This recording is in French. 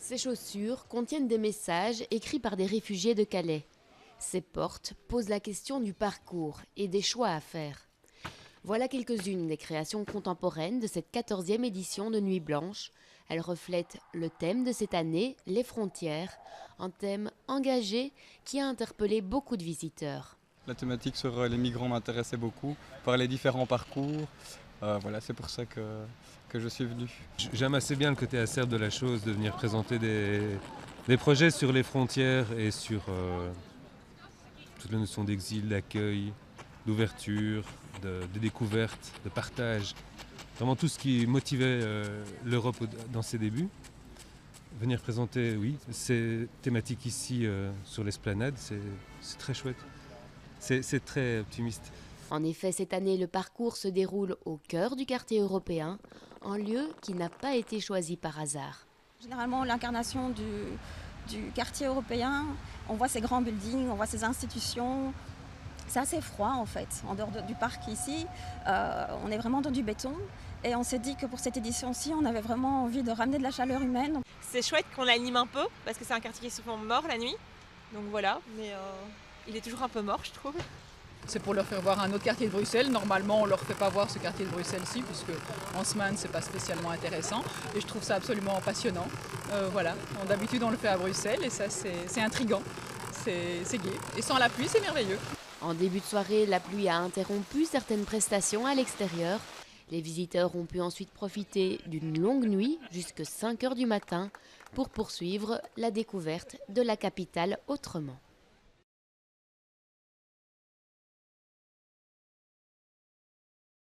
Ces chaussures contiennent des messages écrits par des réfugiés de Calais. Ces portes posent la question du parcours et des choix à faire. Voilà quelques-unes des créations contemporaines de cette 14e édition de Nuit Blanche. Elles reflètent le thème de cette année, les frontières, un thème engagé qui a interpellé beaucoup de visiteurs. La thématique sur les migrants m'intéressait beaucoup, par les différents parcours. Voilà, c'est pour ça que je suis venu. J'aime assez bien le côté acerbe de la chose, de venir présenter des projets sur les frontières et sur toute la notion d'exil, d'accueil, d'ouverture, de découverte, de partage. Vraiment tout ce qui motivait l'Europe dans ses débuts. Venir présenter, oui, ces thématiques ici sur l'esplanade, c'est très chouette. C'est très optimiste. En effet, cette année, le parcours se déroule au cœur du quartier européen, un lieu qui n'a pas été choisi par hasard. Généralement, l'incarnation du quartier européen, on voit ces grands buildings, on voit ces institutions. C'est assez froid en fait, en dehors du parc ici. On est vraiment dans du béton. Et on s'est dit que pour cette édition-ci, on avait vraiment envie de ramener de la chaleur humaine. C'est chouette qu'on l'anime un peu, parce que c'est un quartier qui est souvent mort la nuit. Donc voilà, mais il est toujours un peu mort, je trouve. C'est pour leur faire voir un autre quartier de Bruxelles. Normalement, on ne leur fait pas voir ce quartier de Bruxelles-ci, puisque en semaine, ce n'est pas spécialement intéressant. Et je trouve ça absolument passionnant. Voilà. D'habitude, on le fait à Bruxelles, et ça, c'est intriguant. C'est gai. Et sans la pluie, c'est merveilleux. En début de soirée, la pluie a interrompu certaines prestations à l'extérieur. Les visiteurs ont pu ensuite profiter d'une longue nuit jusqu'à 5 h du matin pour poursuivre la découverte de la capitale autrement.